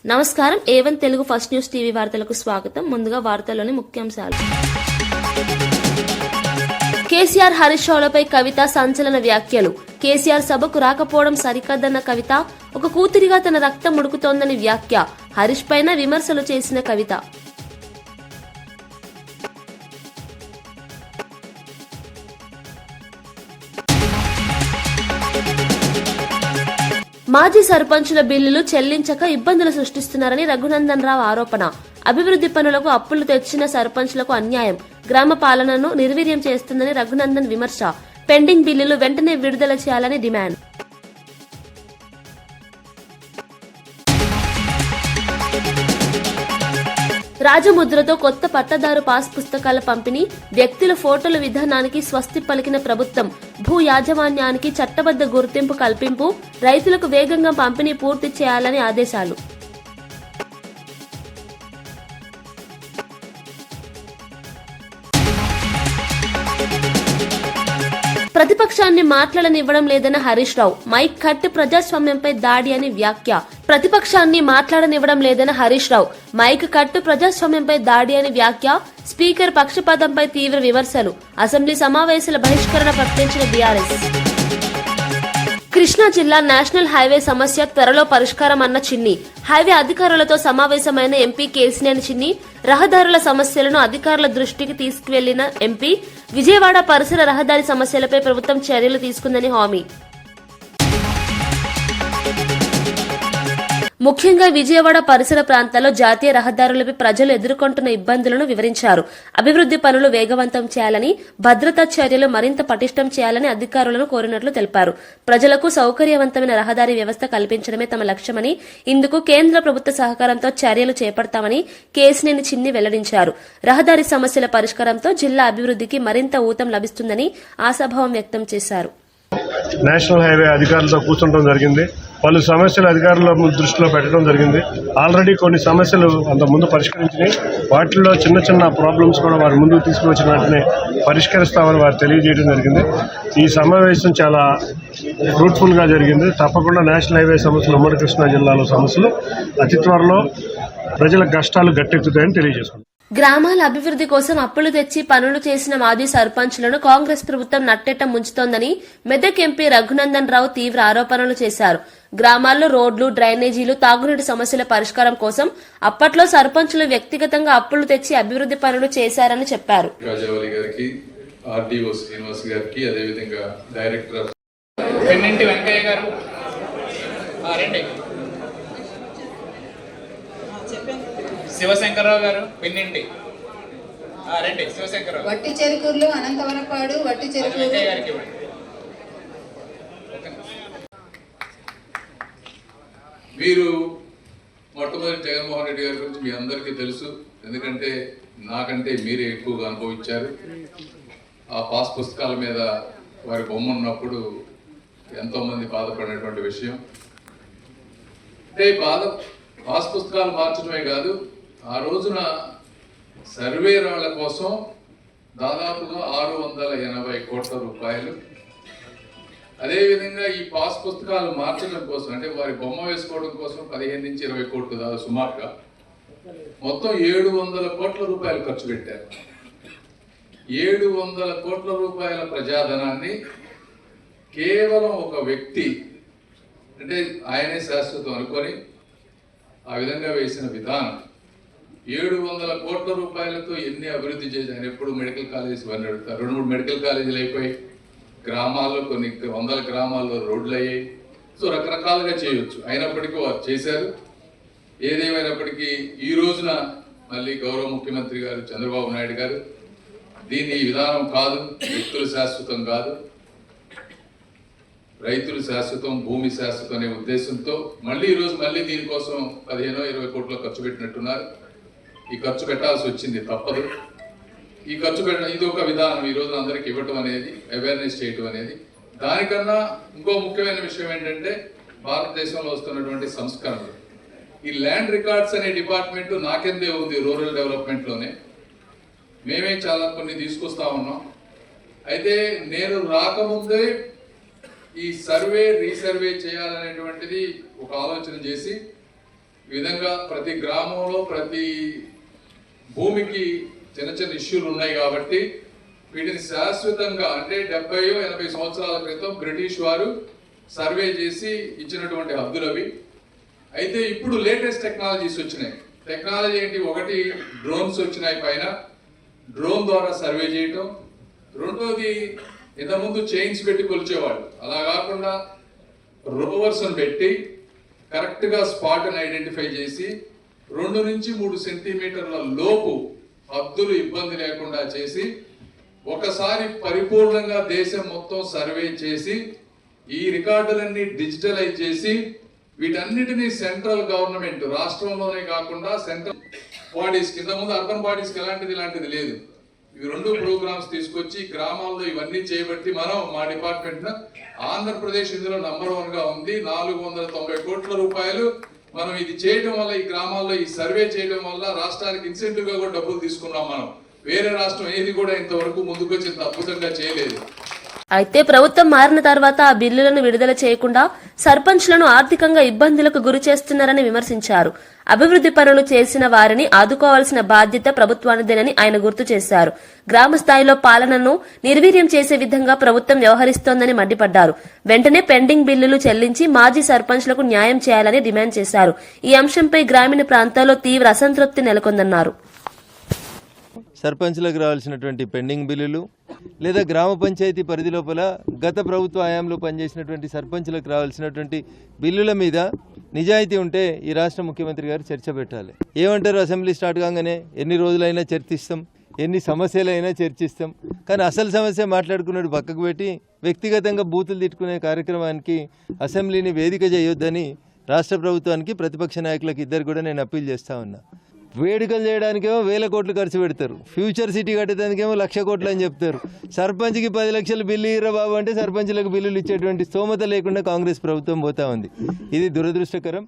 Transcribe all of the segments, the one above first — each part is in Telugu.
నమస్కారం. A1 Telugu first news TV వార్తలకు స్వాగతం. ముందుగా వార్తల్లోని ముఖ్యాంశాలు. కేసీఆర్ హరీష్ రావులపై కవిత సంచలన వ్యాఖ్యలు. కేసీఆర్ సభకు రాకపోవడం సరికాదన్న కవిత, ఒక కూతురిగా తన రక్తం ఉడుకుతోందని వ్యాఖ్య. హరీష్ పైన విమర్శలు చేసిన కవిత. మాజీ సర్పంచుల బిల్లులు చెల్లించక ఇబ్బందులు సృష్టిస్తున్నారని రఘునందన్ రావు ఆరోపణ. అభివృద్ధి పనులకు అప్పులు తెచ్చిన సర్పంచులకు అన్యాయం, గ్రామ పాలనను నిర్వీర్యం చేస్తుందని రఘునందన్ విమర్శ. పెండింగ్ బిల్లులు వెంటనే విడుదల చేయాలని డిమాండ్. రాజముద్రతో కొత్త పట్టదారు పాస్ పుస్తకాల పంపిణీ, వ్యక్తుల ఫోటోల విధానానికి స్వస్తి పలికిన ప్రభుత్వం. భూ యాజమాన్యానికి చట్టబద్ధ గుర్తింపు కల్పింపు, రైతులకు వేగంగా పంపిణీ పూర్తి చేయాలని ఆదేశాలు. ప్రతిపక్షాన్ని మాట్లాడనివ్వడం లేదన్న హరీష్ రావు, మైక్ కట్ ప్రజాస్వామ్యంపై దాడి అని వ్యాఖ్య. ప్రతిపక్షాన్ని మాట్లాడనివ్వడం లేదన్న హరీష్ రావు, మైక్ కట్ ప్రజాస్వామ్యంపై దాడి అని వ్యాఖ్య. స్పీకర్ పక్షపాతంపై తీవ్ర విమర్శలు. అసెంబ్లీ సమావేశాల బహిష్కరణ ప్రకటించిన బీఆర్ఎస్. కృష్ణా జిల్లా నేషనల్ హైవే సమస్య త్వరలో పరిష్కారం అన్న చిన్ని. హైవే అధికారులతో సమావేశమైన ఎంపీ కేసినేని చిన్ని. రహదారుల సమస్యలను అధికారుల దృష్టికి తీసుకువెళ్లిన ఎంపీ. విజయవాడ పరిసర రహదారి సమస్యలపై ప్రభుత్వం చర్యలు తీసుకుందని హామీ. ముఖ్యంగా విజయవాడ పరిసర ప్రాంతాల్లో జాతీయ రహదారులపై ప్రజలు ఎదుర్కొంటున్న ఇబ్బందులను వివరించారు. అభివృద్ధి పనులు వేగవంతం చేయాలని, భద్రతా చర్యలు మరింత పటిష్టం చేయాలని అధికారులను కోరినట్లు తెలిపారు. ప్రజలకు సౌకర్యవంతమైన రహదారి వ్యవస్థ కల్పించడమే తమ లక్ష్యమని, ఇందుకు కేంద్ర ప్రభుత్వ సహకారంతో చర్యలు చేపడతామని కేసినేని చిన్ని వెల్లడించారు. రహదారి సమస్యల పరిష్కారంతో జిల్లా అభివృద్ధికి మరింత ఊతం లభిస్తుందని ఆశాభావం వ్యక్తం చేశారు. నేషనల్ హైవే అధికారులతో కూర్చోవడం జరిగింది. పలు సమస్యలు అధికారుల దృష్టిలో పెట్టడం జరిగింది. ఆల్రెడీ కొన్ని సమస్యలు అంతకుముందు పరిష్కరించినాయి. వాటిల్లో చిన్న చిన్న ప్రాబ్లమ్స్ కూడా వారి ముందుకు తీసుకువచ్చిన వాటిని పరిష్కరిస్తామని వారు తెలియజేయడం జరిగింది. ఈ సమావేశం చాలా ఫ్రూట్ఫుల్గా జరిగింది. తప్పకుండా నేషనల్ హైవే సమస్యలు, ఉమ్మడి కృష్ణా జిల్లాలో సమస్యలు అతి త్వరలో ప్రజల కష్టాలు గట్టెక్కుతాయని తెలియజేసుకుంటారు. గ్రామాల అభివృద్ధి కోసం అప్పులు తెచ్చి పనులు చేసిన మాజీ సర్పంచులను కాంగ్రెస్ ప్రభుత్వం నట్టెట్ట ముంచుతోందని మెదక్ ఎంపీ రఘునందన్ రావు తీవ్ర ఆరోపణలు చేశారు. గ్రామాల్లో రోడ్లు, డ్రైనేజీలు, తాగునీటి సమస్యల పరిష్కారం కోసం అప్పట్లో సర్పంచులు వ్యక్తిగతంగా అప్పులు తెచ్చి అభివృద్ధి పనులు చేశారని చెప్పారు. శివశంకరరావు గారు పిన్నింటి రండి. శివశంకరరావు వట్టి చెరుకూరులో అనంతవరపాడు వట్టి చెరుకూరు గారికి మీరు మొట్టమొదటి జగన్మోహన్ రెడ్డి గారి గురించి మీ అందరికీ తెలుసు. ఎందుకంటే నాకంటే మీరే ఎక్కువగా అనుభవించారు. ఆ పాస్ పుస్తకాల మీద వారి బొమ్మ ఉన్నప్పుడు ఎంతో మంది బాధపడినటువంటి విషయం. అంటే పాస్ పుస్తకాలు మార్చడమే కాదు, ఆ రోజున సర్వే రాళ్ల కోసం దాదాపుగా 680 కోట్ల రూపాయలు, అదేవిధంగా ఈ పాస్ పుస్తకాలు మార్చడం కోసం అంటే వారి బొమ్మ వేసుకోవడం కోసం 15 నుంచి 20 కోట్లు దాదాపు సుమారుగా మొత్తం 700 కోట్ల రూపాయలు ఖర్చు పెట్టారు. 700 కోట్ల రూపాయల ప్రజాధనాన్ని కేవలం ఒక వ్యక్తి అంటే ఆయనే శాశ్వతం అనుకొని ఆ విధంగా వేసిన విధానం. 700 కోట్ల రూపాయలతో ఎన్ని అభివృద్ధి చేశారు. ఎప్పుడు మెడికల్ కాలేజీ అని అడుగుతారు. 2-3 మెడికల్ కాలేజీలు అయిపోయి, గ్రామాల్లో కొన్ని 100 గ్రామాల్లో రోడ్లు అయ్యాయి. సో రకరకాలుగా చేయొచ్చు. అయినప్పటికీ వారు చేశారు. ఏదేమైనప్పటికీ ఈ రోజున మళ్ళీ గౌరవ ముఖ్యమంత్రి గారు చంద్రబాబు నాయుడు గారు దీన్ని ఈ విధానం కాదు, వ్యక్తులు శాశ్వతం కాదు, రైతులు శాశ్వతం, భూమి శాశ్వతం అనే ఉద్దేశంతో మళ్ళీ ఈరోజు మళ్ళీ దీనికోసం 15-20 కోట్లు ఖర్చు పెట్టినట్టున్నారు. ఈ ఖర్చు పెట్టాల్సి వచ్చింది, తప్పదు. ఈ ఖర్చు పెట్టడం ఇది ఒక విధానం. ఈ రోజు అందరికి ఇవ్వటం అనేది, అవేర్నెస్ చేయటం అనేది. దానికన్నా ఇంకో ముఖ్యమైన విషయం ఏంటంటే భారతదేశంలో వస్తున్నటువంటి సంస్కరణలు. ఈ ల్యాండ్ రికార్డ్స్ అనే డిపార్ట్మెంట్ నాకెందే ఉంది రూరల్ డెవలప్మెంట్లోనే. మేమే చాలా కొన్ని తీసుకొస్తా ఉన్నాం. అయితే నేను రాకముందే ఈ సర్వే రీసర్వే చేయాలనేటువంటిది ఒక ఆలోచన చేసి ఈ విధంగా ప్రతి గ్రామంలో ప్రతి భూమికి చిన్న చిన్న ఇష్యూలు ఉన్నాయి కాబట్టి వీటిని శాశ్వతంగా అంటే 70-80 సంవత్సరాల క్రితం బ్రిటిష్ వారు సర్వే చేసి ఇచ్చినటువంటి హద్దులవి. అయితే ఇప్పుడు లేటెస్ట్ టెక్నాలజీస్ వచ్చినాయి. టెక్నాలజీ ఏంటి? ఒకటి డ్రోన్స్ వచ్చినాయి, పైన డ్రోన్ ద్వారా సర్వే చేయటం. రెండోది ఇంతకుముందు చైన్స్ పెట్టి కొలిచేవాళ్ళు, అలా కాకుండా రోవర్స్ పెట్టి కరెక్ట్గా స్పాట్ని ఐడెంటిఫై చేసి 2 నుంచి 3 సెంటీమీటర్ల లోపు హద్దులు ఇబ్బంది లేకుండా చేసి ఒకసారి పరిపూర్ణంగా దేశం మొత్తం సర్వే చేసి ఈ రికార్డులన్నీ డిజిటలైజ్ చేసి వీటన్నిటినీ సెంట్రల్ గవర్నమెంట్ రాష్ట్రంలోనే కాకుండా సెంట్రల్ బాడీస్ కింద ముందు అర్బన్ బాడీస్కి ఇలాంటిది లేదు. ఇవి 2 ప్రోగ్రామ్స్ తీసుకొచ్చి గ్రామాల్లో ఇవన్నీ చేయబట్టి మా డిపార్ట్మెంట్ ఆంధ్రప్రదేశ్ ఇందులో నంబర్ 1 గా ఉంది. 490 కోట్ల రూపాయలు మనం ఇది చేయడం వల్ల, ఈ గ్రామాల్లో ఈ సర్వే చేయడం వల్ల రాష్ట్రానికి ఇన్సెంటివ్ గా కూడా డబ్బులు తీసుకున్నాం. మనం వేరే రాష్ట్రం ఏది కూడా ఇంతవరకు ముందుకొచ్చి ఇంత అద్భుతంగా చేయలేదు. అయితే ప్రభుత్వం మారిన తర్వాత ఆ బిల్లులను విడుదల చేయకుండా సర్పంచ్లను ఆర్థికంగా ఇబ్బందులకు గురి చేస్తున్నారని విమర్శించారు. అభివృద్ధి పనులు చేసిన వారిని ఆదుకోవాల్సిన బాధ్యత ప్రభుత్వానిదేనని ఆయన గుర్తు చేశారు. గ్రామ స్థాయిలో పాలనను నిర్వీర్యం చేసే విధంగా ప్రభుత్వం వ్యవహరిస్తోందని మండిపడ్డారు. వెంటనే పెండింగ్ బిల్లులు చెల్లించి మాజీ సర్పంచ్లకు న్యాయం చేయాలని డిమాండ్ చేశారు. ఈ అంశంపై గ్రామీణ ప్రాంతాల్లో తీవ్ర అసంతృప్తి నెలకొందన్నారు. సర్పంచ్లకు రావాల్సినటువంటి పెండింగ్ బిల్లులు లేదా గ్రామ పంచాయతీ పరిధి లోపల గత ప్రభుత్వ హయాంలో పనిచేసినటువంటి సర్పంచ్లకు రావాల్సినటువంటి బిల్లుల మీద నిజాయితీ ఉంటే ఈ రాష్ట్ర ముఖ్యమంత్రి గారు చర్చ పెట్టాలి. ఏమంటారు? అసెంబ్లీ స్టార్ట్ కాగానే ఎన్ని రోజులైనా చర్చిస్తాం, ఎన్ని సమస్యలైనా చర్చిస్తాం, కానీ అసలు సమస్య మాట్లాడుకున్నట్టు పక్కకు పెట్టి వ్యక్తిగతంగా బూతులు తిట్టుకునే కార్యక్రమానికి అసెంబ్లీని వేదిక చేయొద్దని రాష్ట్ర ప్రభుత్వానికి ప్రతిపక్ష నాయకులకు ఇద్దరు కూడా నేను అప్పీల్ చేస్తా ఉన్నా. వేడుకలు చేయడానికేమో 1000 కోట్లు ఖర్చు పెడతారు, ఫ్యూచర్ సిటీ కట్టేదానికేమో 1,00,000 కోట్లు అని చెప్తారు. సర్పంచ్కి 10 లక్షలు బిల్లు ఇర్రా బాబు అంటే సర్పంచ్లకు బిల్లులు ఇచ్చేటువంటి స్తోమత లేకుండా కాంగ్రెస్ ప్రభుత్వం పోతా ఉంది. ఇది దురదృష్టకరం.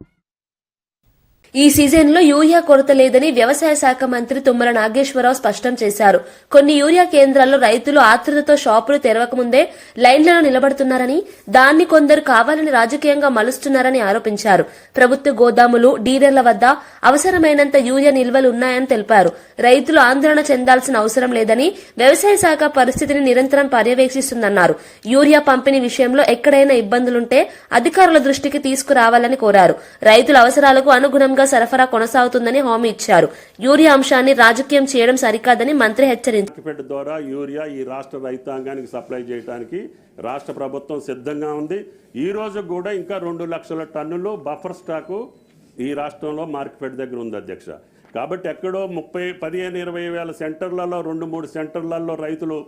ఈ సీజన్లో యూరియా కొరత లేదని వ్యవసాయ శాఖ మంత్రి తుమ్మల నాగేశ్వరరావు స్పష్టం చేశారు. కొన్ని యూరియా కేంద్రాల్లో రైతులు ఆతృతతో షాపులు తెరవకముందే లైన్లలో నిలబడుతున్నారని, దాన్ని కొందరు కావాలని రాజకీయంగా మలుస్తున్నారని ఆరోపించారు. ప్రభుత్వ గోదాములు, డీలర్ల వద్ద అవసరమైనంత యూరియా నిల్వలు ఉన్నాయని తెలిపారు. రైతులు ఆందోళన చెందాల్సిన అవసరం లేదని, వ్యవసాయ శాఖ పరిస్థితిని నిరంతరం పర్యవేక్షిస్తుందన్నారు. యూరియా పంపిణీ విషయంలో ఎక్కడైనా ఇబ్బందులుంటే అధికారుల దృష్టికి తీసుకురావాలని కోరారు. రైతుల అవసరాలకు అనుగుణంగా సరఫరా కొనసాగుతుందని హామీ ఇచ్చారు. యూరియా అంశాన్ని రాజకీయం చేయడం సరికాదని మంత్రి హెచ్చరించారు. ద్వారా యూరియా ఈ రాష్ట్ర రైతాంగానికి సప్లై చేయడానికి రాష్ట్ర ప్రభుత్వం సిద్ధంగా ఉంది. ఈ రోజు కూడా ఇంకా 2 లక్షల టన్నులు బఫర్ స్టాకు ఈ రాష్ట్రంలో మార్కెట్ దగ్గర ఉంది అధ్యక్ష. కాబట్టి ఎక్కడో 15-20 వేల సెంటర్లలో 2-3 సెంటర్లలో రైతులు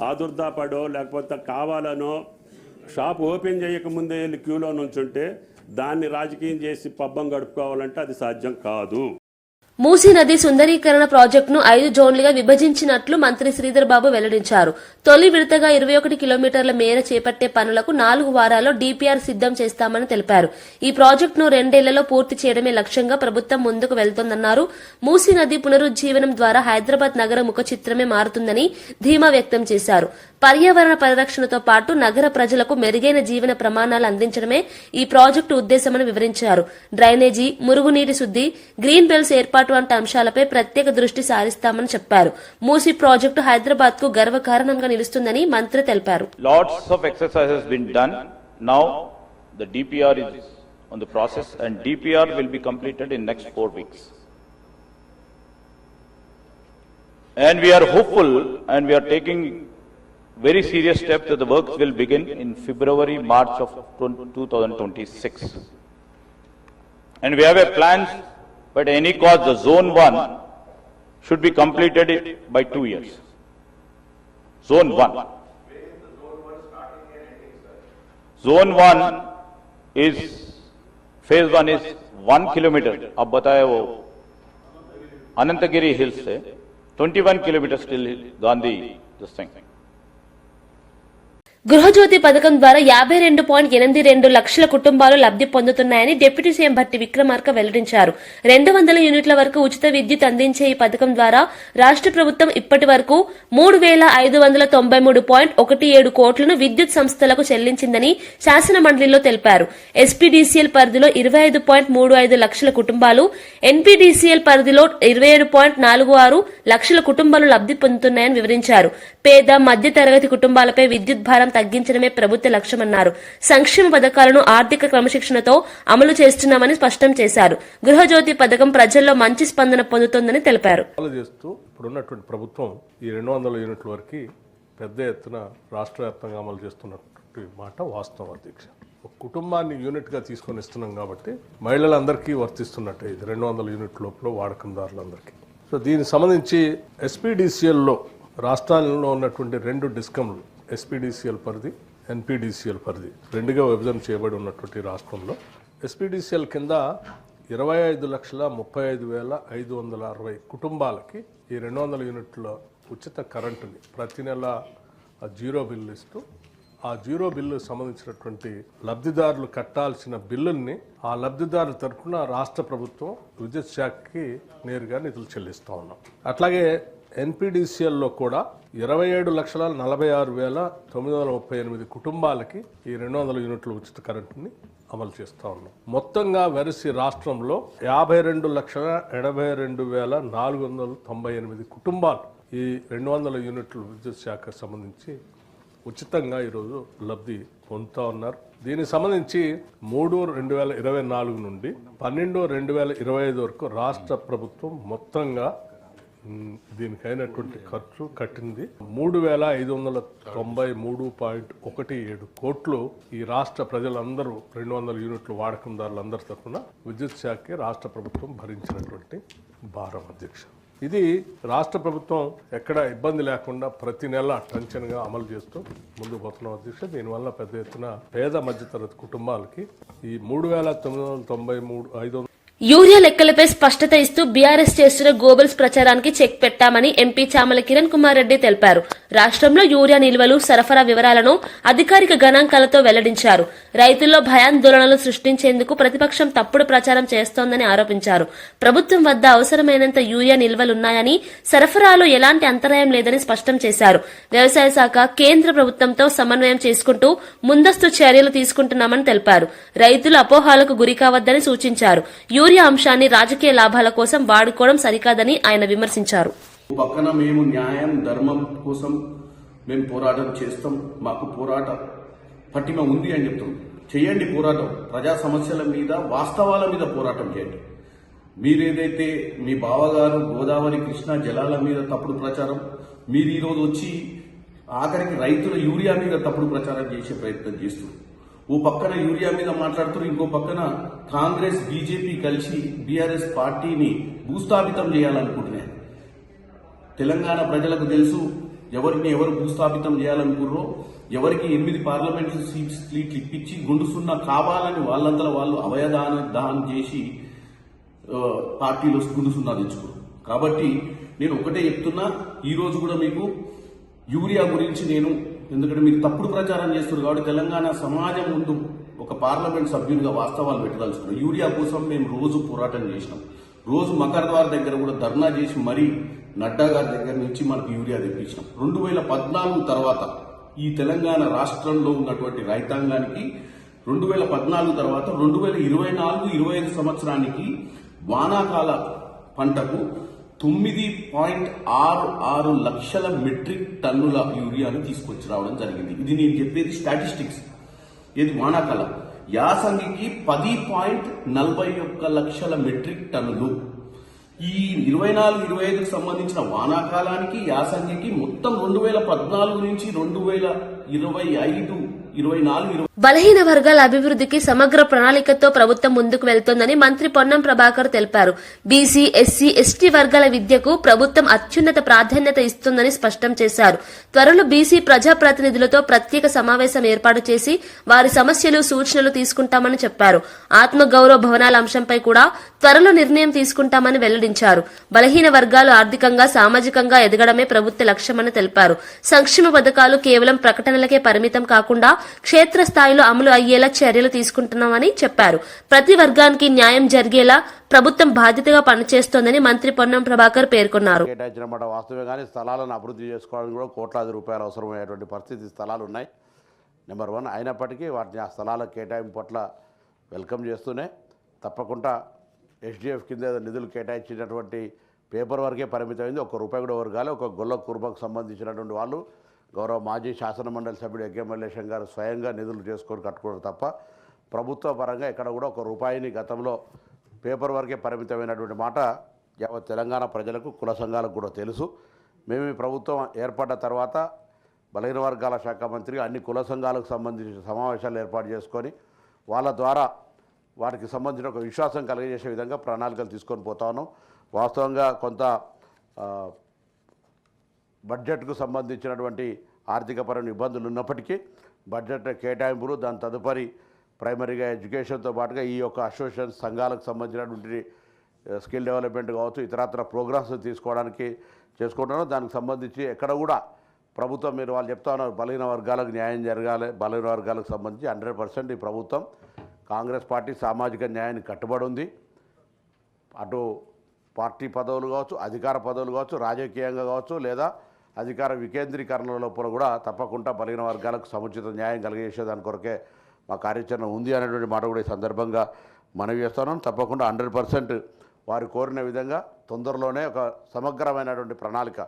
ఆదుర్దాపడో లేకపోతే కావాలనో షాప్ ఓపెన్ చేయకముందే వెళ్ళి క్యూలో నుంచుంటే దాన్ని రాజకీయం చేసి పబ్బం గడుపుకోవాలంటే అది సాధ్యం కాదు. మూసీ నది సుందరీకరణ ప్రాజెక్టును 5 జోన్లుగా విభజించినట్లు మంత్రి శ్రీధర్ బాబు వెల్లడించారు. తొలి విడతగా 21 కిలోమీటర్ల మేర చేపట్టే పనులకు 4 వారాల్లో డీపీఆర్ సిద్దం చేస్తామని తెలిపారు. ఈ ప్రాజెక్టును 2 ఏళ్లలో పూర్తి చేయడమే లక్ష్యంగా ప్రభుత్వం ముందుకు వెళ్తోందన్నారు. మూసీ నది పునరుజ్జీవనం ద్వారా హైదరాబాద్ నగర ముఖ చిత్రమే మారుతుందని ధీమా వ్యక్తం చేశారు. పర్యావరణ పరిరక్షణతో పాటు నగర ప్రజలకు మెరుగైన జీవన ప్రమాణాలు అందించడమే ఈ ప్రాజెక్టు ఉద్దేశమని వివరించారు. డ్రైనేజీ, మురుగునీటి శుద్ది, గ్రీన్ బెల్ట్స్ ఏర్పాటు వంటి అంశాలపై ప్రత్యేక దృష్టి సారిస్తామని చెప్పారు. మూసీ ప్రాజెక్టు హైదరాబాద్ కు గర్వకారణంగా నిలుస్తుందని మంత్రి తెలిపారు. Lots of exercise has been done. Now the DPR is on the process and DPR will be completed in next 4 weeks. And we are hopeful and we are taking very serious steps that the works will begin in February, March of 2026. And we have a plan, but at any cost, the zone 1 should be completed by 2 years. Zone 1. Zone 1 is, phase 1 is 1 kilometer. अब बताया वो Anantagiri hills से 21 kilometers till Gandhi, this thing. Gruhajyothi పథకం ద్వారా 52.82 లక్షల కుటుంబాలు లబ్ది పొందుతున్నాయని డిప్యూటీ సీఎం భట్టి విక్రమార్క వెల్లడించారు. 200 యూనిట్ల వరకు ఉచిత విద్యుత్ అందించే ఈ పథకం ద్వారా రాష్ట్ర ప్రభుత్వం ఇప్పటి వరకు 3,593.17 కోట్లను విద్యుత్ సంస్థలకు చెల్లించిందని శాసన మండలిలో తెలిపారు. ఎస్పీడీసీఎల్ పరిధిలో 25.35 లక్షల కుటుంబాలు, ఎన్పీడీసీఎల్ పరిధిలో 27.46 లక్షల కుటుంబాలు లబ్ది పొందుతున్నాయని వివరించారు. పేద మధ్య తరగతి కుటుంబాలపై విద్యుత్ భారం తగ్గించడమే ప్రభుత్వ లక్ష్యమన్నారు. సంక్షేమ పథకాలను ఆర్థిక క్రమశిక్షణతో అమలు చేస్తున్నామని స్పష్టం చేశారు. గృహజ్యోతి పథకం ప్రజల్లో మంచి స్పందన పొందుతోందని తెలిపారు. ఇప్పుడున్నటువంటి ప్రభుత్వం ఈ 200 యూనిట్ల వరకు పెద్ద ఎత్తున రాష్ట్ర వ్యాప్తంగా అమలు చేస్తున్నటువంటి మాట వాస్తవం అధ్యక్ష. ఒక కుటుంబాన్ని యూనిట్గా తీసుకొని ఇస్తున్నాం కాబట్టి మహిళలందరికీ వర్తిస్తున్నట్టే ఇది 200 యూనిట్ లోపల వాడకందారులందరికీ. సో దీనికి సంబంధించి ఎస్పీడీసీఎల్లో రాష్ట్రాల్లో ఉన్నటువంటి 2 డిస్కంలు ఎస్పీడీసీఎల్ పరిధి, ఎన్పీడీసీఎల్ పరిధి 2గా విభజన చేయబడి ఉన్నటువంటి రాష్ట్రంలో ఎస్పీడీసీఎల్ కింద 25,35,560 కుటుంబాలకి ఈ 200 యూనిట్ల ఉచిత కరెంటుని ప్రతి నెల జీరో బిల్లు ఇస్తూ ఆ జీరో బిల్లు సంబంధించినటువంటి లబ్ధిదారులు కట్టాల్సిన బిల్లుల్ని ఆ లబ్ధిదారుల తరఫున రాష్ట్ర ప్రభుత్వం విద్యుత్ శాఖకి నేరుగా నిధులు చెల్లిస్తూ ఉన్నాం. అట్లాగే ఎన్పీడీసీఎల్లో కూడా 27,46,938 కుటుంబాలకి ఈ 200 యూనిట్ల ఉచిత కరెంటుని అమలు చేస్తూ ఉన్నాం. మొత్తంగా వెరసి రాష్ట్రంలో 52,72,498 కుటుంబాలు ఈ 200 యూనిట్ల విద్యుత్ శాఖకు సంబంధించి ఉచితంగా ఈరోజు లబ్ధి పొందుతూ ఉన్నారు. దీనికి సంబంధించి 3/2024 నుండి 12/2025 వరకు రాష్ట్ర ప్రభుత్వం మొత్తంగా దీనికైనటువంటి ఖర్చు కట్టింది 3,593.17 కోట్లు. ఈ రాష్ట్ర ప్రజలందరూ 200 యూనిట్లు వాడకందారులందరి తరఫున విద్యుత్ శాఖకి రాష్ట్ర ప్రభుత్వం భరించినటువంటి భారం అధ్యక్ష. ఇది రాష్ట్ర ప్రభుత్వం ఎక్కడ ఇబ్బంది లేకుండా ప్రతి నెల టెన్షన్గా అమలు చేస్తూ ముందుకు పోతున్నాం అధ్యక్ష. దీనివల్ల పెద్ద ఎత్తున పేద మధ్యతరగతి కుటుంబాలకి ఈ 3,993,500 యూరియా లెక్కలపై స్పష్టత ఇస్తూ బీఆర్ఎస్ చేస్తున్న గోబెల్స్ ప్రచారానికి చెక్ పెట్టామని ఎంపీ చామల కిరణ్ కుమార్ రెడ్డి తెలిపారు. రాష్ట్రంలో యూరియా నిల్వలు, సరఫరా వివరాలను అధికారిక గణాంకాలతో వెల్లడించారు. రైతుల్లో భయాందోళనలు సృష్టించేందుకు ప్రతిపక్షం తప్పుడు ప్రచారం చేస్తోందని ఆరోపించారు. ప్రభుత్వం వద్ద అవసరమైనంత యూరియా నిల్వలున్నాయని, సరఫరాలో ఎలాంటి అంతరాయం లేదని స్పష్టం చేశారు. వ్యవసాయ శాఖ కేంద్ర ప్రభుత్వంతో సమన్వయం చేసుకుంటూ ముందస్తు చర్యలు తీసుకుంటున్నామని తెలిపారు. రైతులు అపోహాలకు గురి కావద్దని సూచించారు. యూరియా అంశాన్ని రాజకీయ లాభాల కోసం వాడుకోవడం సరికాదని ఆయన విమర్శించారు. పక్కన మేము న్యాయం, ధర్మం కోసం మేము పోరాటం చేస్తాం. మాకు పోరాట పట్టిమ ఉంది అని చెప్తాం. చేయండి పోరాటం. ప్రజా సమస్యల మీద, వాస్తవాల మీద పోరాటం చేయండి. మీరేదైతే మీ బావగారు గోదావరి, కృష్ణా జలాల మీద తప్పుడు ప్రచారం, మీరు ఈరోజు వచ్చి ఆఖరికి రైతుల యూరియా మీద తప్పుడు ప్రచారం చేసే ప్రయత్నం చేస్తున్నారు. ఓ పక్కన యూరియా మీద మాట్లాడుతున్నారు, ఇంకో పక్కన కాంగ్రెస్, బీజేపీ కలిసి బీఆర్ఎస్ పార్టీని భూస్థాపితం చేయాలనుకుంటున్నాయి. తెలంగాణ ప్రజలకు తెలుసు ఎవరిని ఎవరు భూస్థాపితం చేయాలనుకున్నారో. ఎవరికి 8 పార్లమెంట్ సీట్లు ఇప్పించి గుండు సున్నా కావాలని వాళ్ళంతా వాళ్ళు అవయదానం చేసి పార్టీలో గుండు సున్నా తెచ్చుకున్నారు. కాబట్టి నేను ఒకటే చెప్తున్నా, ఈ రోజు కూడా మీకు యూరియా గురించి నేను, ఎందుకంటే మీరు తప్పుడు ప్రచారం చేస్తున్నారు కాబట్టి తెలంగాణ సమాజం ముందు ఒక పార్లమెంట్ సభ్యునిగా వాస్తవాలు పెట్టదలుచుకున్నాం. యూరియా కోసం మేము రోజు పోరాటం చేసినాం. రోజు మకర్ద్వార్ దగ్గర కూడా ధర్నా చేసి మరీ నడ్డా గారి దగ్గర నుంచి మనకు యూరియా తెప్పించినాం. 2014 తర్వాత ఈ తెలంగాణ రాష్ట్రంలో ఉన్నటువంటి రైతాంగానికి 2014 తర్వాత 2024-25 సంవత్సరానికి వానాకాల పంటకు 9.66 లక్షల మెట్రిక్ టన్నుల యూరియాను తీసుకొచ్చి రావడం జరిగింది. ఇది నేను చెప్పేది స్టాటిస్టిక్స్. ఇది వానాకాలం. యాసంగికి 10.41 లక్షల మెట్రిక్ టన్నులు. ఈ 24-25కు సంబంధించిన వానాకాలానికి, యాసంగికి మొత్తం 2014 నుంచి 2025 24 బలహీన వర్గాల అభివృద్ధికి సమగ్ర ప్రణాళికతో ప్రభుత్వం ముందుకు వెళ్తోందని మంత్రి పొన్నం ప్రభాకర్ తెలిపారు. బీసీ, ఎస్సీ, ఎస్టీ వర్గాల విద్యకు ప్రభుత్వం అత్యున్నత ప్రాధాన్యత ఇస్తుందని స్పష్టం చేశారు. త్వరలో బీసీ ప్రజాప్రతినిధులతో ప్రత్యేక సమావేశం ఏర్పాటు చేసి వారి సమస్యలు, సూచనలు తీసుకుంటామని చెప్పారు. ఆత్మగౌరవ భవనాల అంశంపై కూడా త్వరలో నిర్ణయం తీసుకుంటామని వెల్లడించారు. బలహీన వర్గాలు ఆర్థికంగా, సామాజికంగా ఎదగడమే ప్రభుత్వ లక్ష్యమని తెలిపారు. సంక్షేమ పథకాలు కేవలం ప్రకటనలకే పరిమితం కాకుండా క్షేత్రస్థాయిలో అమలు అయ్యేలా చర్యలు తీసుకుంటున్నామని చెప్పారు. ప్రతి వర్గానికి న్యాయం జరిగేలా ప్రభుత్వం బాధ్యతగా పనిచేస్తోందని మంత్రి పొన్నం ప్రభాకర్ పేర్కొన్నారు. కేటాయించిన మాట వాస్తవమే, కానీ స్థలాలను అభివృద్ధి చేసుకోవడానికి కూడా కోట్లాది రూపాయలు అవసరమయ్యేటువంటి పరిస్థితి స్థలాలు ఉన్నాయి. నెంబర్ 1 అయినప్పటికీ వాటిని ఆ స్థలాల కేటాయింపు పట్ల వెల్కమ్ చేస్తూనే తప్పకుండా ఎస్డిఎఫ్ కింద నిధులు కేటాయించినటువంటి పేపర్ వరకే పరిమితమైంది. ₹1 కూడా వర్గాలి. ఒక గొల్ల కుర్మకు సంబంధించినటువంటి వాళ్ళు గౌరవ మాజీ శాసనమండలి సభ్యుడు ఎగ్గమల్లేశం గారు స్వయంగా నిధులు చేసుకొని కట్టుకోవడం తప్ప ప్రభుత్వ పరంగా ఎక్కడ కూడా ₹1 గతంలో పేపర్ వరకే పరిమితమైనటువంటి మాట యావత్ తెలంగాణ ప్రజలకు, కుల సంఘాలకు కూడా తెలుసు. మేము ఈ ప్రభుత్వం ఏర్పడ్డ తర్వాత బలహీన వర్గాల శాఖ మంత్రిగా అన్ని కుల సంఘాలకు సంబంధించిన సమావేశాలు ఏర్పాటు చేసుకొని వాళ్ళ ద్వారా వారికి సంబంధించిన ఒక విశ్వాసం కలిగజేసే విధంగా ప్రణాళికలు తీసుకొని పోతా ఉన్నాం. వాస్తవంగా కొంత బడ్జెట్కు సంబంధించినటువంటి ఆర్థికపరమైన ఇబ్బందులు ఉన్నప్పటికీ బడ్జెట్ కేటాయింపులు, దాని తదుపరి ప్రైమరీగా ఎడ్యుకేషన్తో పాటుగా ఈ యొక్క అసోసియేషన్ సంఘాలకు సంబంధించినటువంటి స్కిల్ డెవలప్మెంట్ కావచ్చు, ఇతరత్ర ప్రోగ్రామ్స్ తీసుకోవడానికి చేసుకుంటున్నాం. దానికి సంబంధించి ఎక్కడ కూడా ప్రభుత్వం, మీరు వాళ్ళు చెప్తా ఉన్నారు బలహీన వర్గాలకు న్యాయం జరగాలి, బలహీన వర్గాలకు సంబంధించి 100% ఈ ప్రభుత్వం కాంగ్రెస్ పార్టీ సామాజిక న్యాయానికి కట్టుబడి ఉంది. అటు పార్టీ పదవులు కావచ్చు, అధికార పదవులు కావచ్చు, రాజకీయంగా కావచ్చు, లేదా అధికార వికేంద్రీకరణ లోపల కూడా తప్పకుండా బలహీన వర్గాలకు సముచిత న్యాయం కలిగజేసేదాని కొరకే మా కార్యాచరణ ఉంది అనేటువంటి మాట కూడా ఈ సందర్భంగా మనవి చేస్తున్నాం. తప్పకుండా 100% వారు కోరిన విధంగా తొందరలోనే ఒక సమగ్రమైనటువంటి ప్రణాళిక,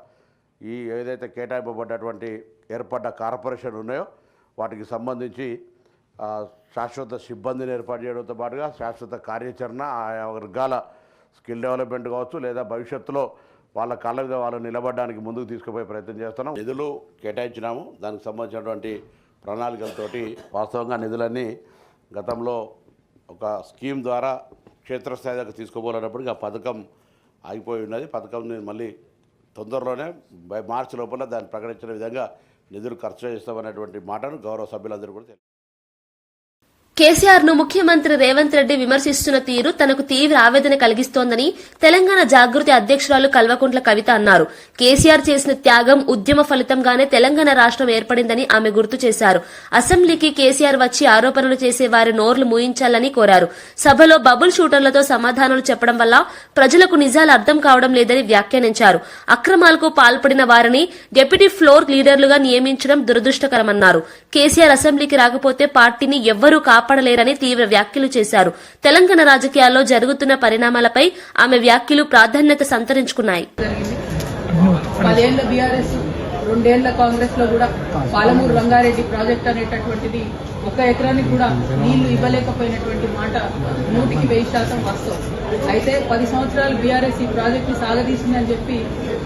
ఈ ఏదైతే కేటాయింపబడ్డటువంటి ఏర్పడ్డ కార్పొరేషన్ ఉన్నాయో వాటికి సంబంధించి శాశ్వత సిబ్బందిని ఏర్పాటు చేయడంతో పాటుగా శాశ్వత కార్యాచరణ, ఆయా వర్గాల స్కిల్ డెవలప్మెంట్ కావచ్చు, లేదా భవిష్యత్తులో వాళ్ళ కాళ్ళ మీద వాళ్ళు నిలబడడానికి ముందుకు తీసుకుపోయే ప్రయత్నం చేస్తున్నాం. నిధులు కేటాయించినాము. దానికి సంబంధించినటువంటి ప్రణాళికలతోటి వాస్తవంగా నిధులన్నీ గతంలో ఒక స్కీమ్ ద్వారా క్షేత్రస్థాయి దాకా తీసుకోబోలేనప్పటికీ ఆ పథకం ఆగిపోయి ఉన్నది. పథకం మళ్ళీ తొందరలోనే మార్చి లోపల దాన్ని ప్రకటించిన విధంగా నిధులు ఖర్చు చేస్తామనేటువంటి మాటను గౌరవ సభ్యులందరూ కూడా తెలిపారు. కేసీఆర్ ను ముఖ్యమంత్రి రేవంత్ రెడ్డి విమర్శిస్తున్న తీరు తనకు తీవ్ర ఆవేదన కలిగిస్తోందని తెలంగాణ జాగృతి అధ్యక్షురాలు కల్వకుంట్ల కవిత అన్నారు. కేసీఆర్ చేసిన త్యాగం, ఉద్యమ ఫలితంగానే తెలంగాణ రాష్ట్రం ఏర్పడిందని ఆమె గుర్తు చేశారు. అసెంబ్లీకి కేసీఆర్ వచ్చి ఆరోపణలు చేసే వారి నోర్లు మూయించాలని కోరారు. సభలో బబుల్ షూటర్లతో సమాధానాలు చెప్పడం వల్ల ప్రజలకు నిజాలు అర్థం కావడం లేదని వ్యాఖ్యానించారు. అక్రమాలకు పాల్పడిన వారిని డెప్యూటీ ఫ్లోర్ లీడర్లుగా నియమించడం దురదృష్టకరమన్నారు. కేసీఆర్ అసెంబ్లీకి రాకపోతే పార్టీని ఎవ్వరూ కాపాడలేరని తీవ్ర వ్యాఖ్యలు చేశారు. తెలంగాణ రాజకీయాల్లో జరుగుతున్న పరిణామాలపై ఆమె వ్యాఖ్యలు ప్రాధాన్యత సంతరించుకున్నాయి. 10 ఏళ్ల బీఆర్ఎస్, 2 ఏళ్ల కాంగ్రెస్ లో కూడా పాలమూరు రంగారెడ్డి ప్రాజెక్ట్ అనేటటువంటిది 1 ఎకరానికి కూడా నీళ్లు ఇవ్వలేకపోయినటువంటి మాట 100% వాస్తవం. అయితే 10 సంవత్సరాలు బీఆర్ఎస్ ఈ ప్రాజెక్టు సాగదీసిందని చెప్పి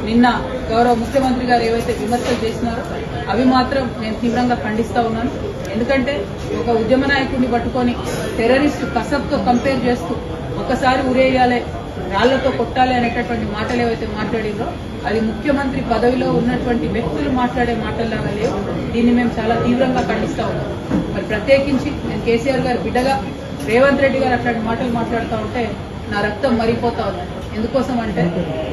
నిన్న గౌరవ ముఖ్యమంత్రి గారు ఏవైతే విమర్శలు చేసినారో అవి మాత్రం నేను తీవ్రంగా ఖండిస్తా ఉన్నాను. ఎందుకంటే ఒక ఉద్యమ నాయకుడిని పట్టుకొని టెర్రరిస్ట్ కసబ్తో కంపేర్ చేస్తూ ఒకసారి ఉరేయాలి, రాళ్లతో కొట్టాలి అనేటటువంటి మాటలు ఏవైతే మాట్లాడిందో అది ముఖ్యమంత్రి పదవిలో ఉన్నటువంటి వ్యక్తులు మాట్లాడే మాటల్లాగా లేవు. దీన్ని మేము చాలా తీవ్రంగా ఖండిస్తా ఉన్నాం. మరి ప్రత్యేకించి నేను కేసీఆర్ గారి బిడ్డగా రేవంత్ రెడ్డి గారు అట్లాంటి మాటలు మాట్లాడుతూ ఉంటే నా రక్తం మరిపోతా ఉంది. ఎందుకోసం అంటే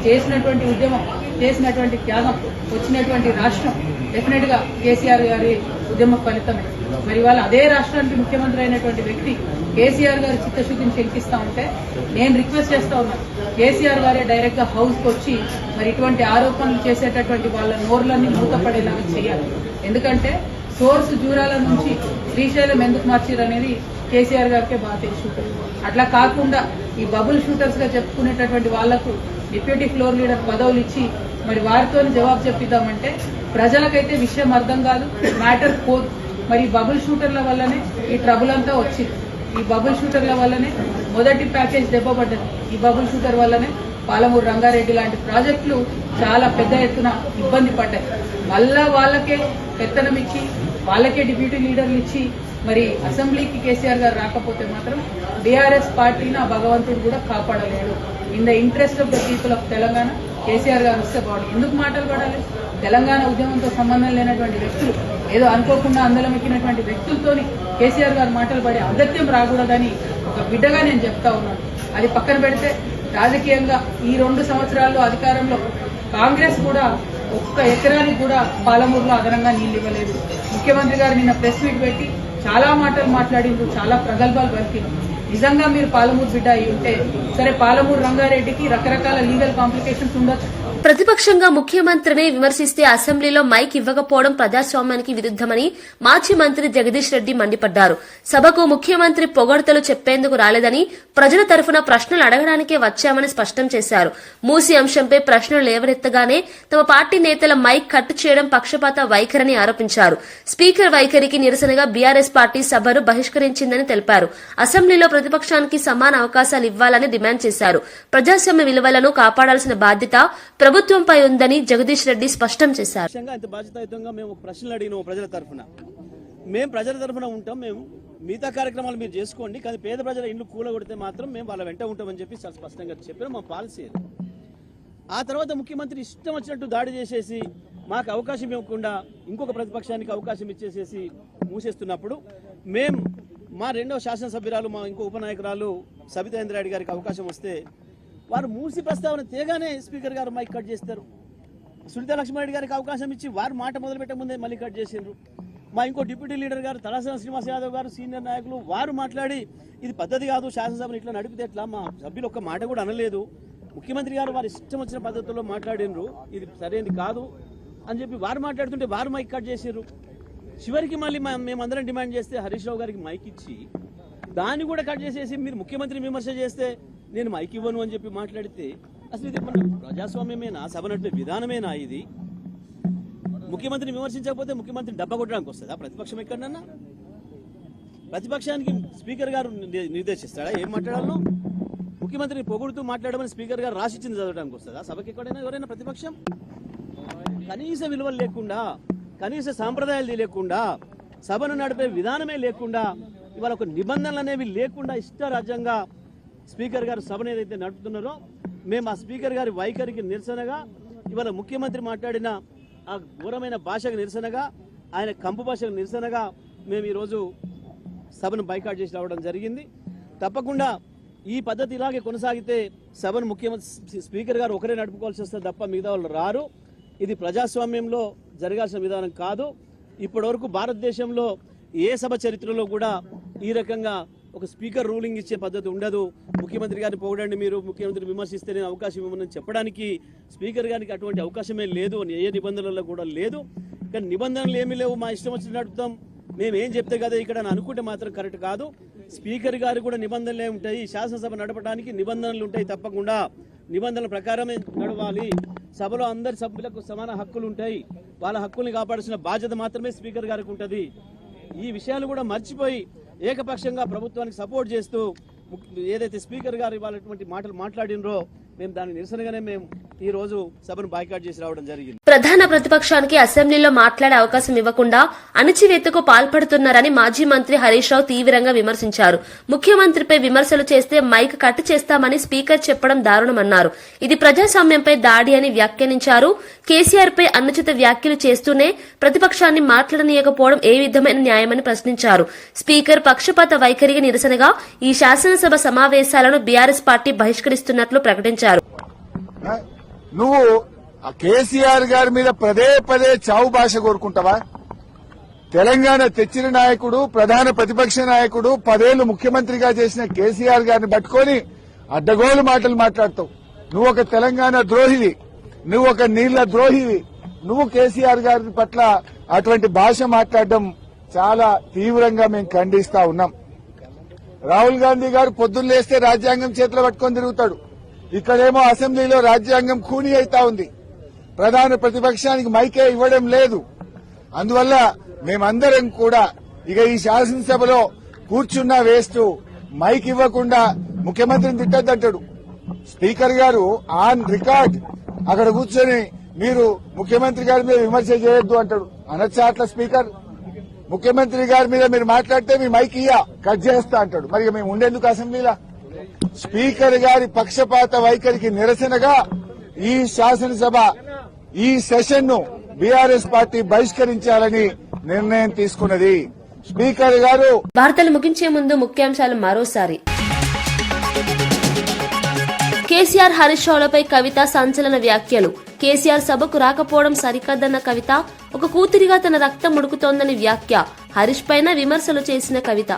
చేసినటువంటి ఉద్యమం, చేసినటువంటి త్యాగం, వచ్చినటువంటి రాష్ట్రం డెఫినెట్ గా కేసీఆర్ గారి ఉద్యమ ఫలితమే. మరి వాళ్ళ అదే రాష్ట్రానికి ముఖ్యమంత్రి అయినటువంటి వ్యక్తి కేసీఆర్ గారి చిత్తశుద్ధిని శంకిస్తా ఉంటే నేను రిక్వెస్ట్ చేస్తా ఉన్నాను, కేసీఆర్ గారే డైరెక్ట్ గా హౌస్ కు వచ్చి మరి ఇటువంటి ఆరోపణలు చేసేటటువంటి వాళ్ళ నోర్లన్నీ మూతపడేలాగా చేయాలి. ఎందుకంటే సోర్స్ జూరాల నుంచి శ్రీశైలం ఎందుకు మార్చారు అనేది కేసీఆర్ గారికే బాగా తెలుసు. అట్లా కాకుండా ఈ బబుల్ షూటర్స్ గా చెప్పుకునేటటువంటి వాళ్లకు డిప్యూటీ ఫ్లోర్ లీడర్ పదవులు ఇచ్చి మరి వారితో జవాబు చెప్పిద్దామంటే ప్రజలకైతే విషయం అర్థం కాదు, మ్యాటర్ పోదు. మరి బబుల్ షూటర్ల వల్లనే ఈ ట్రబుల్ అంతా వచ్చింది. ఈ బబుల్ షూటర్ల వల్లనే మొదటి ప్యాకేజ్ దెబ్బపడ్డది. ఈ బబుల్ షూటర్ వల్లనే పాలమూరు రంగారెడ్డి లాంటి ప్రాజెక్టులు చాలా పెద్ద ఎత్తున ఇబ్బంది పడ్డాయి. మళ్ళా వాళ్ళకే పెత్తనం ఇచ్చి వాళ్ళకే డిప్యూటీ లీడర్లు ఇచ్చి మరి అసెంబ్లీకి కేసీఆర్ గారు రాకపోతే మాత్రం బీఆర్ఎస్ పార్టీని ఆ భగవంతుడు కూడా కాపాడలేడు. In the interest of the people of Telangana KCR గారు వస్తే బాగుంది. ఎందుకు మాటలు పడాలి? తెలంగాణ ఉద్యమంతో సంబంధం లేనటువంటి వ్యక్తులు, ఏదో అనుకోకుండా అందలం ఎక్కినటువంటి వ్యక్తులతోని కేసీఆర్ గారు మాటలు పడే అగత్యం రాకూడదని ఒక బిడ్డగా నేను చెప్తా ఉన్నాను. అది పక్కన పెడితే రాజకీయంగా ఈ 2 సంవత్సరాల్లో అధికారంలో కాంగ్రెస్ కూడా ఒక్క ఎకరానికి కూడా పాలమూరులో అదనంగా నీళ్లు ఇవ్వలేదు. ముఖ్యమంత్రి గారు నిన్న ప్రెస్ మీట్ పెట్టి చాలా మాటలు మాట్లాడిండ్రు, చాలా ప్రగల్భాలు పలికిండ్రు. నిజంగా మీరు పాలమూరు బిడ్డ అయి ఉంటే సరే, పాలమూరు రంగారెడ్డికి రకరకాల లీగల్ కాంప్లికేషన్స్ ఉండొచ్చు. ప్రతిపక్షంగా ముఖ్యమంత్రిని విమర్శిస్తే అసెంబ్లీలో మైక్ ఇవ్వకపోవడం ప్రజాస్వామ్యానికి విరుద్దమని మాజీ మంత్రి జగదీష్ రెడ్డి మండిపడ్డారు. సభకు ముఖ్యమంత్రి పొగడ్తలు చెప్పేందుకు రాలేదని, ప్రజల తరఫున ప్రశ్నలు అడగడానికే వచ్చామని స్పష్టం చేశారు. మూసీ అంశంపై ప్రశ్నలు లేవనెత్తగానే తమ పార్టీ నేతల మైక్ కట్ చేయడం పక్షపాత వైఖరని ఆరోపించారు. స్పీకర్ వైఖరికి నిరసనగా బీఆర్ఎస్ పార్టీ సభను బహిష్కరించిందని తెలిపారు. అసెంబ్లీలో ప్రతిపక్షానికి సమాన అవకాశాలు ఇవ్వాలని డిమాండ్ చేశారు. ప్రజాస్వామ్య విలువలను కాపాడాల్సిన బాధ్యత ప్రభుత్వంపై ఉందని జగదీష్ రెడ్డి స్పష్టం చేశారు. ఇంత బాధ్యతాయుతంగా మేము ప్రశ్నలు అడిగినాము ప్రజల తరఫున. మేము ప్రజల తరఫున ఉంటాం, మేము మిగతా కార్యక్రమాలు మీరు చేసుకోండి, కానీ పేద ప్రజల ఇండ్లు కూలగొడితే మాత్రం మేము వాళ్ళ వెంట ఉంటామని చెప్పి చాలా స్పష్టంగా చెప్పారు. మా పాలసీ అది. ఆ తర్వాత ముఖ్యమంత్రి ఇష్టం వచ్చినట్టు దాడి చేసేసి మాకు అవకాశం ఇవ్వకుండా ఇంకొక ప్రతిపక్షానికి అవకాశం ఇచ్చేసేసి మూసేస్తున్నప్పుడు మేము మా 2వ శాసనసభ్యురాలు, మా ఇంకో ఉపనాయకురాలు సబితా ఇంద్రారెడ్డి గారికి అవకాశం వస్తే వారు మూసి ప్రస్తావన తేగానే స్పీకర్ గారు మైక్ కట్ చేస్తారు. సునీతా లక్ష్మారెడ్డి గారికి అవకాశం ఇచ్చి వారు మాట మొదలు పెట్టక ముందే మళ్ళీ కట్ చేసిండ్రు. మా ఇంకో డిప్యూటీ లీడర్ గారు తలసాని శ్రీనివాస్ యాదవ్ గారు, సీనియర్ నాయకులు, వారు మాట్లాడి ఇది పద్ధతి కాదు, శాసనసభను ఇట్లా నడిపితే ఎట్లా, మా సభ్యులు ఒక్క మాట కూడా అనలేదు. ముఖ్యమంత్రి గారు వారు ఇష్టం వచ్చిన పద్ధతుల్లో మాట్లాడినరు, ఇది సరైనది కాదు అని చెప్పి వారు మాట్లాడుతుంటే వారు మైక్ కట్ చేసారు. చివరికి మళ్ళీ మేమందరం డిమాండ్ చేస్తే హరీష్ రావు గారికి మైక్ ఇచ్చి దాన్ని కూడా కట్ చేసేసి మీరు ముఖ్యమంత్రిని విమర్శ చేస్తే నేను మైక్ ఇవ్వను అని చెప్పి మాట్లాడితే అసలు ఇది మన ప్రజాస్వామ్యమేనా, సభ నడిపే విధానమేనా? ఇది ముఖ్యమంత్రిని విమర్శించకపోతే ముఖ్యమంత్రి డబ్బా కొట్టడానికి వస్తుందా ప్రతిపక్షం ఎక్కడన్నా? ప్రతిపక్షానికి స్పీకర్ గారు నిర్దేశిస్తాడా ఏం మాట్లాడాలో? ముఖ్యమంత్రిని పొగుడుతూ మాట్లాడమని స్పీకర్ గారు రాసిచ్చింది చదవడానికి వస్తుందా సభకి ఎక్కడైనా ఎవరైనా ప్రతిపక్షం? కనీస విలువలు లేకుండా, కనీస సాంప్రదాయాలు లేకుండా, సభను నడిపే విధానమే లేకుండా, ఇవాళ ఒక నిబంధనలు అనేవి లేకుండా ఇష్టరాజ్యంగా స్పీకర్ గారు సభను ఏదైతే నడుపుతున్నారో మేము ఆ స్పీకర్ గారి వైఖరికి నిరసనగా, ఇవాళ ముఖ్యమంత్రి మాట్లాడిన ఆ ఘోరమైన భాషకు నిరసనగా, ఆయన కంపు భాషకు నిరసనగా మేము ఈరోజు సభను బైకాట్ చేసి రావడం జరిగింది. తప్పకుండా ఈ పద్ధతి ఇలాగే కొనసాగితే సభను ముఖ్యమంత్రి స్పీకర్ గారు ఒకరే నడుపుకోవాల్సి వస్తే తప్ప మిగతా వాళ్ళు రారు. ఇది ప్రజాస్వామ్యంలో జరగాల్సిన విధానం కాదు. ఇప్పటివరకు భారతదేశంలో ఏ సభ చరిత్రలో కూడా ఈ రకంగా ఒక స్పీకర్ రూలింగ్ ఇచ్చే పద్ధతి ఉండదు. ముఖ్యమంత్రి గారిని పొగడండి, మీరు ముఖ్యమంత్రి విమర్శిస్తే నేను అవకాశం ఇవ్వమని చెప్పడానికి స్పీకర్ గారికి అటువంటి అవకాశమే లేదు, ఏ నిబంధనలలో కూడా లేదు. కానీ నిబంధనలు ఏమీ లేవు, మా ఇష్టం వచ్చి నడుపుతాం, మేమేం చెప్తే కదా ఇక్కడ అని అనుకుంటే మాత్రం కరెక్ట్ కాదు. స్పీకర్ గారు కూడా నిబంధనలే ఉంటాయి, శాసనసభ నడపడానికి నిబంధనలు ఉంటాయి. తప్పకుండా నిబంధనల ప్రకారమే నడవాలి. సభలో అందరి సభ్యులకు సమాన హక్కులు ఉంటాయి, వాళ్ళ హక్కుల్ని కాపాడాల్సిన బాధ్యత మాత్రమే స్పీకర్ గారికి ఉంటుంది. ఈ విషయాలు కూడా మర్చిపోయి ఏకపక్షంగా ప్రభుత్వానికి సపోర్ట్ చేస్తూ ఏదైతే స్పీకర్ గారు ఇవాళటువంటి మాటలు మాట్లాడినరో మేము దాని నిరసనగానే మేము ఈ రోజు సభను బాయ్కాట్ చేసి రావడం జరిగింది. ప్రధాన ప్రతిపక్షానికి అసెంబ్లీలో మాట్లాడే అవకాశం ఇవ్వకుండా అణచివేతకు పాల్పడుతున్నారని మాజీ మంత్రి హరీష్ రావు తీవ్రంగా విమర్శించారు. ముఖ్యమంత్రిపై విమర్శలు చేస్తే మైక్ కట్ చేస్తామని స్పీకర్ చెప్పడం దారుణమన్నారు. ఇది ప్రజాస్వామ్యంపై దాడి అని వ్యాఖ్యానించారు. కేసీఆర్ పై అనుచిత వ్యాఖ్యలు చేస్తూనే ప్రతిపక్షాన్ని మాట్లాడనీయకపోవడం ఏ విధమైన న్యాయమని ప్రశ్నించారు. స్పీకర్ పక్షపాత వైఖరికి నిరసనగా ఈ శాసనసభ సమావేశాలను బీఆర్ఎస్ పార్టీ బహిష్కరిస్తున్నట్లు ప్రకటించారు. నువ్వు కేసీఆర్ గారి మీద పదే పదే చావు భాష కోరుకుంటావా? తెలంగాణ తెచ్చిన నాయకుడు, ప్రధాన ప్రతిపక్ష నాయకుడు, 10 ఏళ్లు ముఖ్యమంత్రిగా చేసిన కేసీఆర్ గారిని పట్టుకొని అడ్డగోలు మాటలు మాట్లాడతావు. నువ్వు ఒక తెలంగాణ ద్రోహివి, నువ్వు ఒక నీళ్ల ద్రోహివి. నువ్వు కేసీఆర్ గారి పట్ల అటువంటి భాష మాట్లాడడం చాలా తీవ్రంగా మేము ఖండిస్తా ఉన్నాం. రాహుల్ గాంధీ గారు పొద్దున్న లేస్తే రాజ్యాంగం చేతిలో పట్టుకొని తిరుగుతాడు. ఇక్కడేమో అసెంబ్లీలో రాజ్యాంగం ఖూనీ అయితా ఉంది. ప్రధాన ప్రతిపక్షానికి మైకే ఇవ్వడం లేదు. అందువల్ల మేమందరం కూడా ఇక ఈ శాసనసభలో కూర్చున్నా వేస్తూ మైక్ ఇవ్వకుండా ముఖ్యమంత్రిని తిట్టద్దంటాడు. స్పీకర్ గారు ఆన్ రికార్డ్ అక్కడ కూర్చొని మీరు ముఖ్యమంత్రి గారి మీద విమర్శ చేయొద్దు అంటాడు. అనొచ్చా అట్లా స్పీకర్? ముఖ్యమంత్రి గారి మీద మీరు మాట్లాడితే మీ మైక్ కట్ చేస్తా అంటాడు. మరి మేము ఉండేందుకు అసెంబ్లీలో? స్పీకర్ గారి పక్షపాత వైఖరికి నిరసనగా ఈ శాసనసభ ఈ సెషన్ ను బీఆర్ఎస్ పార్టీ బహిష్కరించాలని నిర్ణయం తీసుకున్నది. స్పీకర్ గారు వార్తలు ముగించే ముందు ముఖ్యాంశాలు మరోసారి. కేసీఆర్ హరీష్ రావులపై కవిత సంచలన వ్యాఖ్యలు. కేసీఆర్ సభకు రాకపోవడం సరికాదన్న కవిత, ఒక కూతురిగా తన రక్తం ఉడుకుతోందని వ్యాఖ్య. హరీష్ పైన విమర్శలు చేసిన కవిత.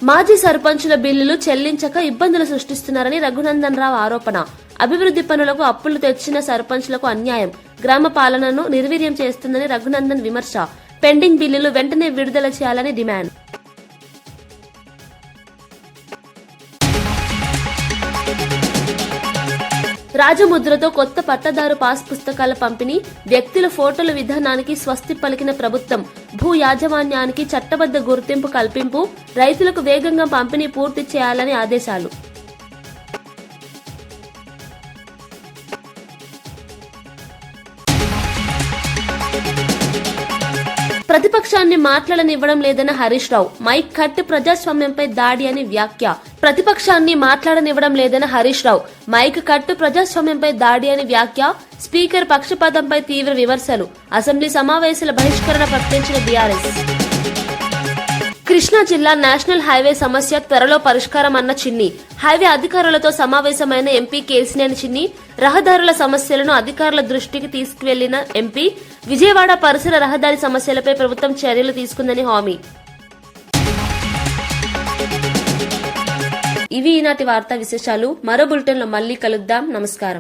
మాజీ సర్పంచుల బిల్లులు చెల్లించక ఇబ్బందులు సృష్టిస్తున్నారని రఘునందన్ రావు ఆరోపణ. అభివృద్ధి పనులకు అప్పులు తెచ్చిన సర్పంచులకు అన్యాయం, గ్రామ పాలనను నిర్వీర్యం చేస్తుందని రఘునందన్ విమర్శ. పెండింగ్ బిల్లులు వెంటనే విడుదల చేయాలని డిమాండ్. రాజముద్రతో కొత్త పట్టదారు పాస్ పుస్తకాల పంపిణీ, వ్యక్తుల ఫోటోల విధానానికి స్వస్తి పలికిన ప్రభుత్వం. భూ యాజమాన్యానికి చట్టబద్ధ గుర్తింపు కల్పింపు, రైతులకు వేగంగా పంపిణీ పూర్తి చేయాలని ఆదేశాలు. ప్రతిపక్షాన్ని మాట్లాడనివ్వడం లేదన్న హరీష్ రావు, మైక్ కట్ ప్రజాస్వామ్యంపై దాడి అని వ్యాఖ్య. ప్రతిపక్షాన్ని మాట్లాడనివ్వడం లేదన్న హరీష్ రావు, మైక్ కట్ ప్రజాస్వామ్యంపై దాడి అని వ్యాఖ్య. స్పీకర్ పక్షపాతంపై తీవ్ర విమర్శలు. అసెంబ్లీ సమావేశాల బహిష్కరణ ప్రకటించిన బీఆర్ఎస్. కృష్ణా జిల్లా నేషనల్ హైవే సమస్య త్వరలో పరిష్కారం అన్న చిన్ని. హైవే అధికారులతో సమావేశమైన ఎంపీ కేసినేని చిన్ని. రహదారుల సమస్యలను అధికారుల దృష్టికి తీసుకువెళ్లిన ఎంపీ. విజయవాడ పరిసర రహదారి సమస్యలపై ప్రభుత్వం చర్యలు తీసుకుందని హామీ. ఇవి ఈనాటి వార్తా విశేషాలు. మరో బులెటిన్లో మళ్లీ కలుద్దాం. నమస్కారం.